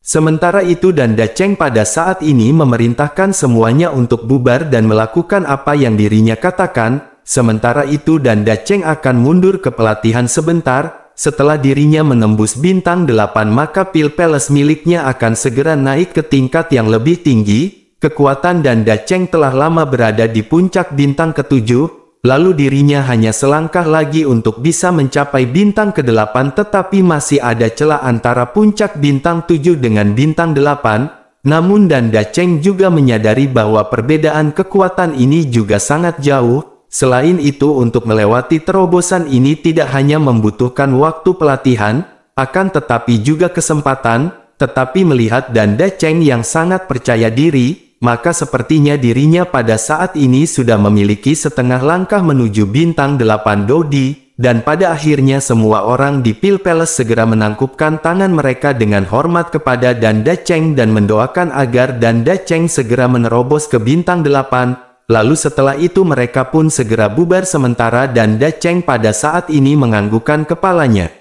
Sementara itu dan Da Cheng pada saat ini memerintahkan semuanya untuk bubar dan melakukan apa yang dirinya katakan. Sementara itu dan Da Cheng akan mundur ke pelatihan sebentar. Setelah dirinya menembus bintang 8 maka Pil Palace miliknya akan segera naik ke tingkat yang lebih tinggi. Kekuatan dan Da Cheng telah lama berada di puncak bintang ke-7. Lalu dirinya hanya selangkah lagi untuk bisa mencapai bintang ke-8 tetapi masih ada celah antara puncak bintang 7 dengan bintang 8. Namun dan Da Cheng juga menyadari bahwa perbedaan kekuatan ini juga sangat jauh. Selain itu untuk melewati terobosan ini tidak hanya membutuhkan waktu pelatihan, akan tetapi juga kesempatan. Tetapi melihat dan Da Cheng yang sangat percaya diri, maka sepertinya dirinya pada saat ini sudah memiliki setengah langkah menuju bintang 8 Dodi, dan pada akhirnya semua orang di Pil Palace segera menangkupkan tangan mereka dengan hormat kepada dan Da Cheng dan mendoakan agar dan Da Cheng segera menerobos ke bintang 8. Lalu setelah itu mereka pun segera bubar sementara dan Da Cheng pada saat ini menganggukkan kepalanya.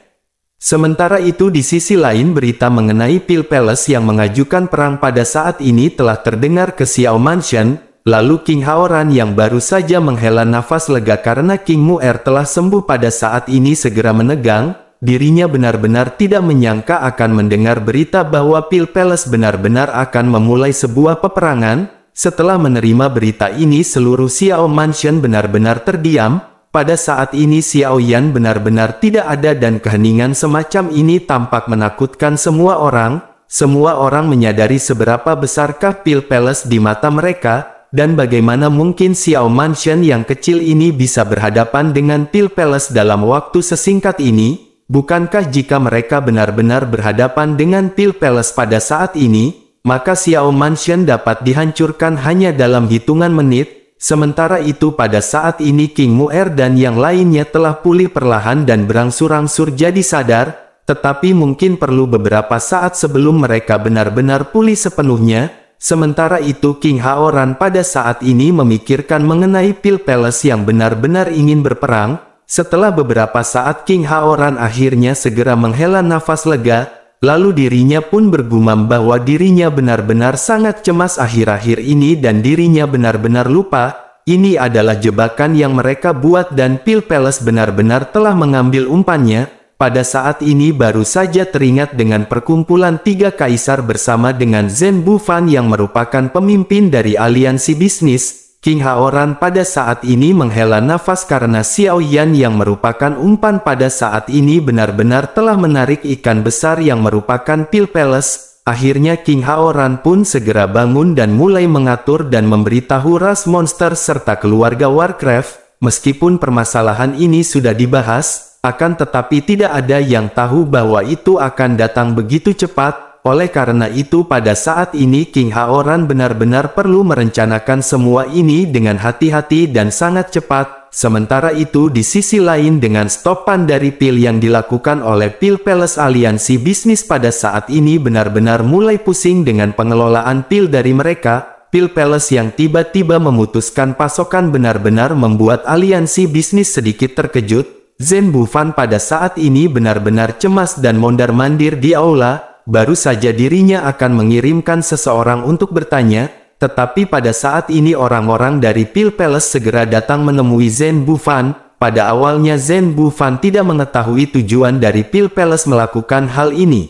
Sementara itu di sisi lain berita mengenai Pil Palace yang mengajukan perang pada saat ini telah terdengar ke Xiao Manshan. Lalu King Haoran yang baru saja menghela nafas lega karena King Mu'er telah sembuh pada saat ini segera menegang. Dirinya benar-benar tidak menyangka akan mendengar berita bahwa Pil Palace benar-benar akan memulai sebuah peperangan. setelah menerima berita ini seluruh Xiao Mansion benar-benar terdiam. Pada saat ini Xiao Yan benar-benar tidak ada dan keheningan semacam ini tampak menakutkan semua orang. Semua orang menyadari seberapa besarkah Pil Palace di mata mereka, dan bagaimana mungkin Xiao Mansion yang kecil ini bisa berhadapan dengan Pil Palace dalam waktu sesingkat ini. Bukankah jika mereka benar-benar berhadapan dengan Pil Palace pada saat ini, maka Xiao Mansion dapat dihancurkan hanya dalam hitungan menit? Sementara itu pada saat ini King Mu'er dan yang lainnya telah pulih perlahan dan berangsur-angsur jadi sadar, tetapi mungkin perlu beberapa saat sebelum mereka benar-benar pulih sepenuhnya. Sementara itu King Haoran pada saat ini memikirkan mengenai Pil Palace yang benar-benar ingin berperang. Setelah beberapa saat King Haoran akhirnya segera menghela nafas lega, lalu dirinya pun bergumam bahwa dirinya benar-benar sangat cemas akhir-akhir ini dan dirinya benar-benar lupa. Ini adalah jebakan yang mereka buat dan Pil Palace benar-benar telah mengambil umpannya. Pada saat ini baru saja teringat dengan perkumpulan tiga kaisar bersama dengan Zhen Bufan yang merupakan pemimpin dari aliansi bisnis. King Haoran pada saat ini menghela nafas karena Xiao Yan yang merupakan umpan pada saat ini benar-benar telah menarik ikan besar yang merupakan Pil Palace. Akhirnya King Haoran pun segera bangun dan mulai mengatur dan memberitahu ras monster serta keluarga Warcraft. Meskipun permasalahan ini sudah dibahas, akan tetapi tidak ada yang tahu bahwa itu akan datang begitu cepat. Oleh karena itu pada saat ini King Haoran benar-benar perlu merencanakan semua ini dengan hati-hati dan sangat cepat. Sementara itu di sisi lain dengan stopan dari pil yang dilakukan oleh Pil Palace aliansi bisnis pada saat ini benar-benar mulai pusing dengan pengelolaan pil dari mereka. Pil Palace yang tiba-tiba memutuskan pasokan benar-benar membuat aliansi bisnis sedikit terkejut. Zhen Bufan pada saat ini benar-benar cemas dan mondar-mandir di aula. Baru saja dirinya akan mengirimkan seseorang untuk bertanya, tetapi pada saat ini orang-orang dari Pil Palace segera datang menemui Zhen Bufan. Pada awalnya Zhen Bufan tidak mengetahui tujuan dari Pil Palace melakukan hal ini.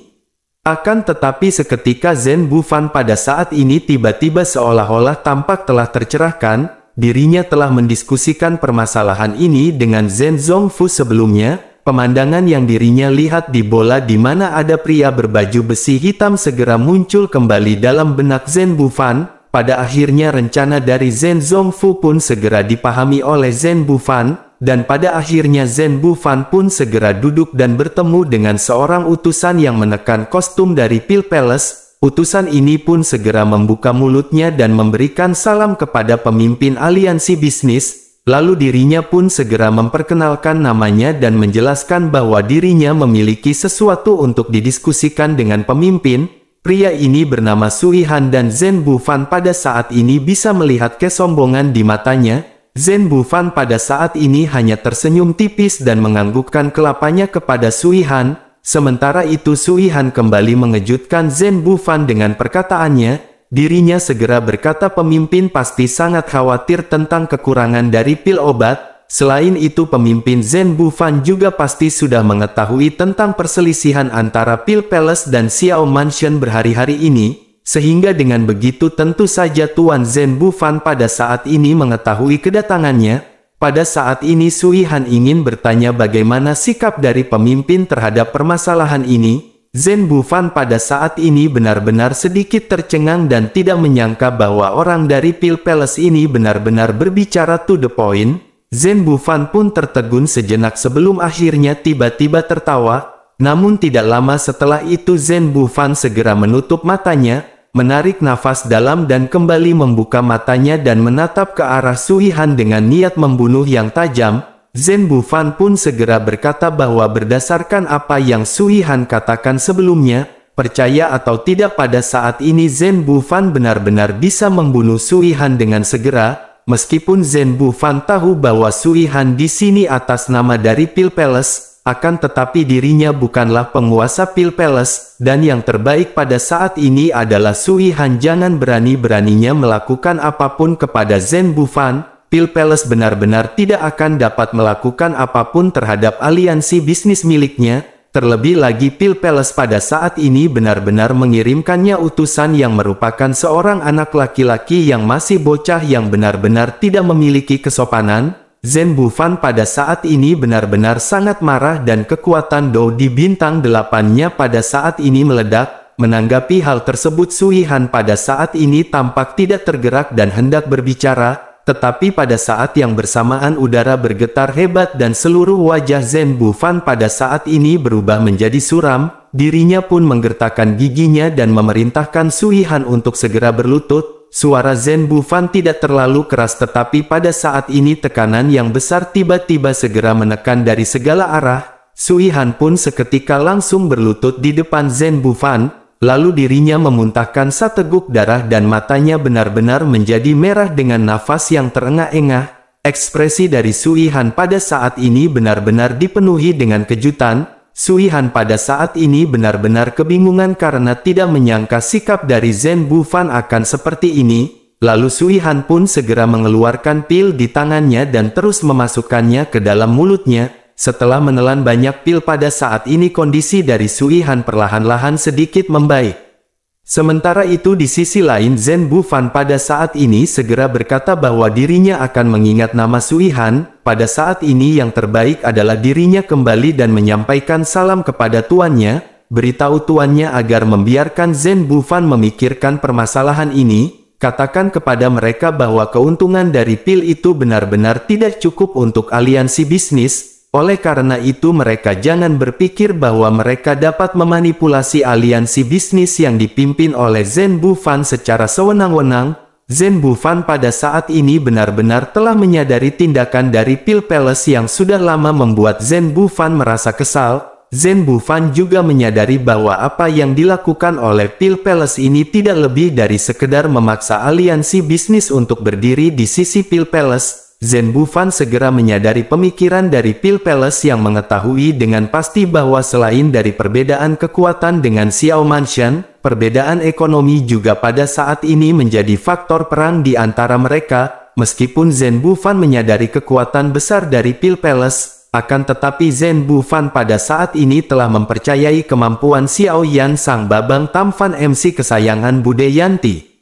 Akan tetapi seketika Zhen Bufan pada saat ini tiba-tiba seolah-olah tampak telah tercerahkan, dirinya telah mendiskusikan permasalahan ini dengan Zhen Zongfu sebelumnya. Pemandangan yang dirinya lihat di bola di mana ada pria berbaju besi hitam segera muncul kembali dalam benak Zhen Bufan. Pada akhirnya rencana dari Zhen Zongfu pun segera dipahami oleh Zhen Bufan, dan pada akhirnya Zhen Bufan pun segera duduk dan bertemu dengan seorang utusan yang menekan kostum dari Pil Palace. Utusan ini pun segera membuka mulutnya dan memberikan salam kepada pemimpin aliansi bisnis. Lalu dirinya pun segera memperkenalkan namanya dan menjelaskan bahwa dirinya memiliki sesuatu untuk didiskusikan dengan pemimpin. Pria ini bernama Sui Han dan Zhen Bufan pada saat ini bisa melihat kesombongan di matanya. Zhen Bufan pada saat ini hanya tersenyum tipis dan menganggukkan kelapanya kepada Sui Han. Sementara itu Sui Han kembali mengejutkan Zhen Bufan dengan perkataannya. Dirinya segera berkata pemimpin pasti sangat khawatir tentang kekurangan dari pil obat. Selain itu pemimpin Zhen Bufan juga pasti sudah mengetahui tentang perselisihan antara Pil Palace dan Xiao Mansion berhari-hari ini. Sehingga dengan begitu tentu saja Tuan Zhen Bufan pada saat ini mengetahui kedatangannya. Pada saat ini Sui Han ingin bertanya bagaimana sikap dari pemimpin terhadap permasalahan ini. Zhen Bufan pada saat ini benar-benar sedikit tercengang dan tidak menyangka bahwa orang dari Pil Palace ini benar-benar berbicara to the point. Zhen Bufan pun tertegun sejenak sebelum akhirnya tiba-tiba tertawa. Namun tidak lama setelah itu Zhen Bufan segera menutup matanya, menarik nafas dalam dan kembali membuka matanya dan menatap ke arah Sui Han dengan niat membunuh yang tajam. Zhen Bufan pun segera berkata bahwa berdasarkan apa yang Sui Han katakan sebelumnya, percaya atau tidak pada saat ini Zhen Bufan benar-benar bisa membunuh Sui Han dengan segera. Meskipun Zhen Bufan tahu bahwa Sui Han di sini atas nama dari Pil Palace, akan tetapi dirinya bukanlah penguasa Pil Palace, dan yang terbaik pada saat ini adalah Sui Han jangan berani-beraninya melakukan apapun kepada Zhen Bufan. Pil Palace benar-benar tidak akan dapat melakukan apapun terhadap aliansi bisnis miliknya. terlebih lagi Pil Palace pada saat ini benar-benar mengirimkannya utusan yang merupakan seorang anak laki-laki yang masih bocah yang benar-benar tidak memiliki kesopanan. Zhen Bufan pada saat ini benar-benar sangat marah dan kekuatan Dou di bintang 8-nya pada saat ini meledak. Menanggapi hal tersebut Sui Han pada saat ini tampak tidak tergerak dan hendak berbicara, tetapi pada saat yang bersamaan udara bergetar hebat dan seluruh wajah Zhen Bufan pada saat ini berubah menjadi suram, dirinya pun menggertakkan giginya dan memerintahkan Sui Han untuk segera berlutut. Suara Zhen Bufan tidak terlalu keras tetapi pada saat ini tekanan yang besar tiba-tiba segera menekan dari segala arah. Sui Han pun seketika langsung berlutut di depan Zhen Bufan, lalu dirinya memuntahkan seteguk darah dan matanya benar-benar menjadi merah dengan nafas yang terengah-engah. Ekspresi dari Sui Han pada saat ini benar-benar dipenuhi dengan kejutan. Sui Han pada saat ini benar-benar kebingungan karena tidak menyangka sikap dari Zhen Bufan akan seperti ini. Lalu Sui Han pun segera mengeluarkan pil di tangannya dan terus memasukkannya ke dalam mulutnya. Setelah menelan banyak pil pada saat ini kondisi dari Sui Han perlahan-lahan sedikit membaik. Sementara itu di sisi lain Zhen Bufan pada saat ini segera berkata bahwa dirinya akan mengingat nama Sui Han. Pada saat ini yang terbaik adalah dirinya kembali dan menyampaikan salam kepada tuannya, beritahu tuannya agar membiarkan Zhen Bufan memikirkan permasalahan ini, katakan kepada mereka bahwa keuntungan dari pil itu benar-benar tidak cukup untuk aliansi bisnis. Oleh karena itu mereka jangan berpikir bahwa mereka dapat memanipulasi aliansi bisnis yang dipimpin oleh Zhen Bufan secara sewenang-wenang. Zhen Bufan pada saat ini benar-benar telah menyadari tindakan dari Pil Palace yang sudah lama membuat Zhen Bufan merasa kesal. Zhen Bufan juga menyadari bahwa apa yang dilakukan oleh Pil Palace ini tidak lebih dari sekedar memaksa aliansi bisnis untuk berdiri di sisi Pil Palace. Zhen Bufan segera menyadari pemikiran dari Pil Palace yang mengetahui dengan pasti bahwa selain dari perbedaan kekuatan dengan Xiao Manshan, perbedaan ekonomi juga pada saat ini menjadi faktor perang di antara mereka. Meskipun Zhen Bufan menyadari kekuatan besar dari Pil Palace, akan tetapi Zhen Bufan pada saat ini telah mempercayai kemampuan Xiao Yan sang babang tampan MC kesayangan Bude Yanti.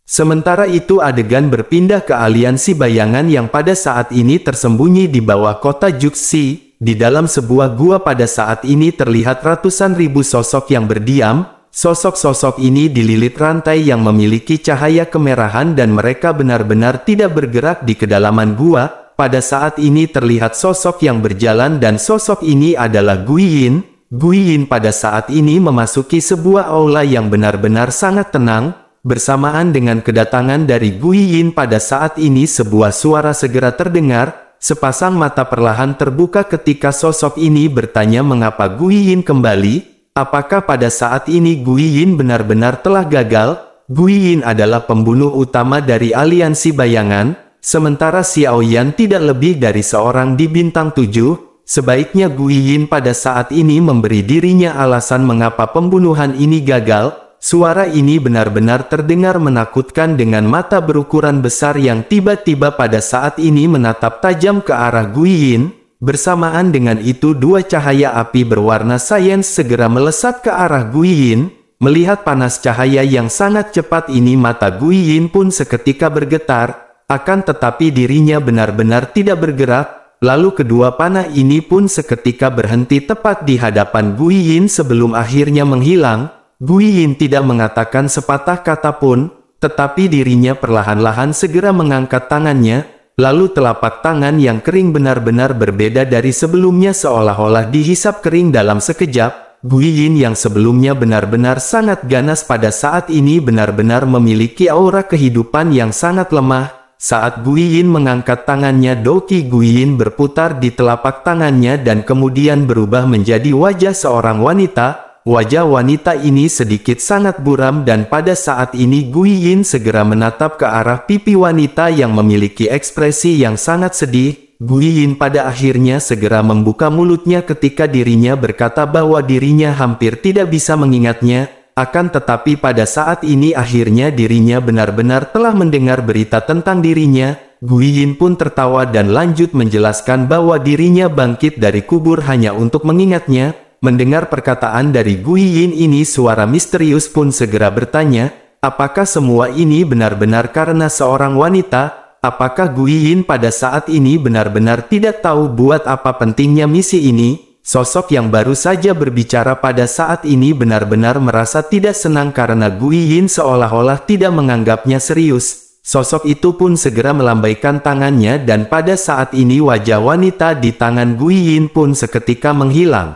Sementara itu adegan berpindah ke aliansi bayangan yang pada saat ini tersembunyi di bawah kota Juxi. Di dalam sebuah gua pada saat ini terlihat ratusan ribu sosok yang berdiam. Sosok-sosok ini dililit rantai yang memiliki cahaya kemerahan dan mereka benar-benar tidak bergerak di kedalaman gua. Pada saat ini terlihat sosok yang berjalan dan sosok ini adalah Guiyin. Guiyin pada saat ini memasuki sebuah aula yang benar-benar sangat tenang. Bersamaan dengan kedatangan dari Guiyin pada saat ini sebuah suara segera terdengar, sepasang mata perlahan terbuka ketika sosok ini bertanya mengapa Guiyin kembali, apakah pada saat ini Guiyin benar-benar telah gagal. Guiyin adalah pembunuh utama dari aliansi bayangan, sementara Xiao Yan tidak lebih dari seorang di bintang 7, sebaiknya Guiyin pada saat ini memberi dirinya alasan mengapa pembunuhan ini gagal. Suara ini benar-benar terdengar menakutkan dengan mata berukuran besar yang tiba-tiba pada saat ini menatap tajam ke arah Guiyin. Bersamaan dengan itu dua cahaya api berwarna sains segera melesat ke arah Guiyin. Melihat panas cahaya yang sangat cepat ini mata Guiyin pun seketika bergetar, akan tetapi dirinya benar-benar tidak bergerak. Lalu kedua panah ini pun seketika berhenti tepat di hadapan Guiyin sebelum akhirnya menghilang. Guiyin tidak mengatakan sepatah kata pun, tetapi dirinya perlahan-lahan segera mengangkat tangannya, lalu telapak tangan yang kering benar-benar berbeda dari sebelumnya seolah-olah dihisap kering dalam sekejap. Guiyin yang sebelumnya benar-benar sangat ganas pada saat ini benar-benar memiliki aura kehidupan yang sangat lemah. Saat Guiyin mengangkat tangannya, Doki Guiyin berputar di telapak tangannya dan kemudian berubah menjadi wajah seorang wanita. Wajah wanita ini sedikit sangat buram dan pada saat ini Guiyin segera menatap ke arah pipi wanita yang memiliki ekspresi yang sangat sedih. Guiyin pada akhirnya segera membuka mulutnya ketika dirinya berkata bahwa dirinya hampir tidak bisa mengingatnya. Akan tetapi pada saat ini akhirnya dirinya benar-benar telah mendengar berita tentang dirinya. Guiyin pun tertawa dan lanjut menjelaskan bahwa dirinya bangkit dari kubur hanya untuk mengingatnya. Mendengar perkataan dari Gu Yin ini, suara misterius pun segera bertanya, apakah semua ini benar-benar karena seorang wanita? Apakah Gu Yin pada saat ini benar-benar tidak tahu buat apa pentingnya misi ini? Sosok yang baru saja berbicara pada saat ini benar-benar merasa tidak senang karena Gu Yin seolah-olah tidak menganggapnya serius. Sosok itu pun segera melambaikan tangannya dan pada saat ini wajah wanita di tangan Gu Yin pun seketika menghilang.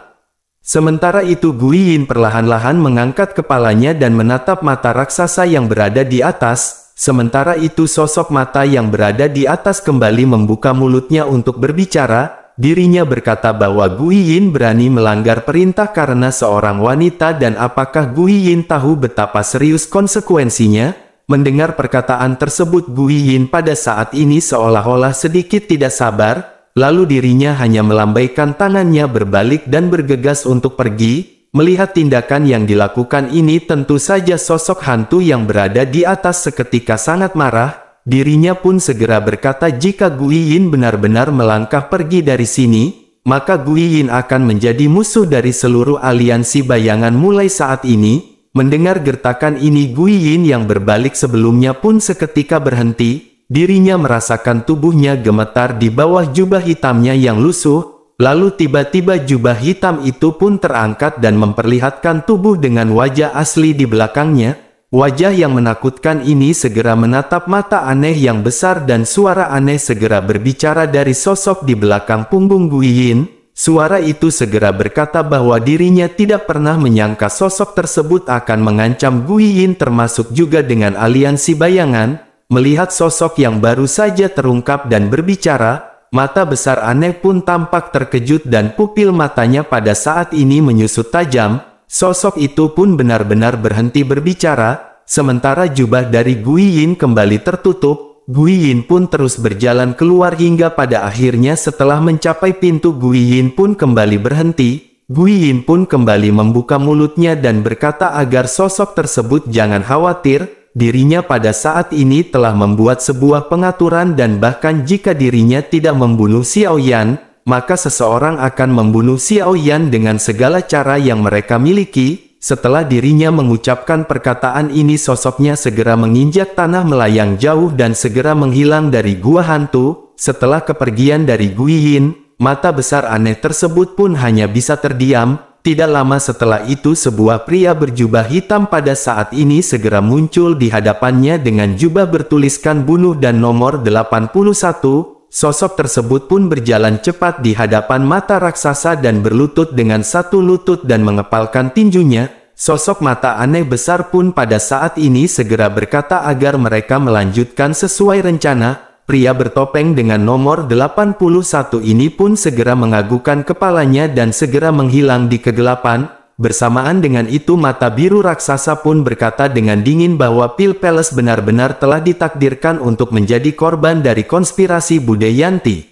Sementara itu Gu Yin perlahan-lahan mengangkat kepalanya dan menatap mata raksasa yang berada di atas. Sementara itu sosok mata yang berada di atas kembali membuka mulutnya untuk berbicara. Dirinya berkata bahwa Gu Yin berani melanggar perintah karena seorang wanita dan apakah Gu Yin tahu betapa serius konsekuensinya? Mendengar perkataan tersebut Gu Yin pada saat ini seolah-olah sedikit tidak sabar, lalu dirinya hanya melambaikan tangannya berbalik dan bergegas untuk pergi. Melihat tindakan yang dilakukan ini tentu saja sosok hantu yang berada di atas seketika sangat marah. Dirinya pun segera berkata jika Gu Yin benar-benar melangkah pergi dari sini, maka Gu Yin akan menjadi musuh dari seluruh aliansi bayangan mulai saat ini. Mendengar gertakan ini Gu Yin yang berbalik sebelumnya pun seketika berhenti, dirinya merasakan tubuhnya gemetar di bawah jubah hitamnya yang lusuh, lalu tiba-tiba jubah hitam itu pun terangkat dan memperlihatkan tubuh dengan wajah asli di belakangnya. Wajah yang menakutkan ini segera menatap mata aneh yang besar dan suara aneh segera berbicara dari sosok di belakang punggung Gu Yin. Suara itu segera berkata bahwa dirinya tidak pernah menyangka sosok tersebut akan mengancam Gu Yin termasuk juga dengan aliansi bayangan. Melihat sosok yang baru saja terungkap dan berbicara, mata besar aneh pun tampak terkejut dan pupil matanya pada saat ini menyusut tajam. Sosok itu pun benar-benar berhenti berbicara, sementara jubah dari Gu Yin kembali tertutup. Gu Yin pun terus berjalan keluar hingga pada akhirnya setelah mencapai pintu Gu Yin pun kembali berhenti. Gu Yin pun kembali membuka mulutnya dan berkata agar sosok tersebut jangan khawatir, dirinya pada saat ini telah membuat sebuah pengaturan dan bahkan jika dirinya tidak membunuh Xiao Yan, maka seseorang akan membunuh Xiao Yan dengan segala cara yang mereka miliki. Setelah dirinya mengucapkan perkataan ini sosoknya segera menginjak tanah melayang jauh dan segera menghilang dari gua hantu. Setelah kepergian dari Gu Yin, mata besar aneh tersebut pun hanya bisa terdiam. Tidak lama setelah itu sebuah pria berjubah hitam pada saat ini segera muncul di hadapannya dengan jubah bertuliskan bunuh dan nomor 81. Sosok tersebut pun berjalan cepat di hadapan mata raksasa dan berlutut dengan satu lutut dan mengepalkan tinjunya. Sosok mata aneh besar pun pada saat ini segera berkata agar mereka melanjutkan sesuai rencana. Pria bertopeng dengan nomor 81 ini pun segera mengagukan kepalanya dan segera menghilang di kegelapan. Bersamaan dengan itu mata biru raksasa pun berkata dengan dingin bahwa Pil Palace benar-benar telah ditakdirkan untuk menjadi korban dari konspirasi Budayanti.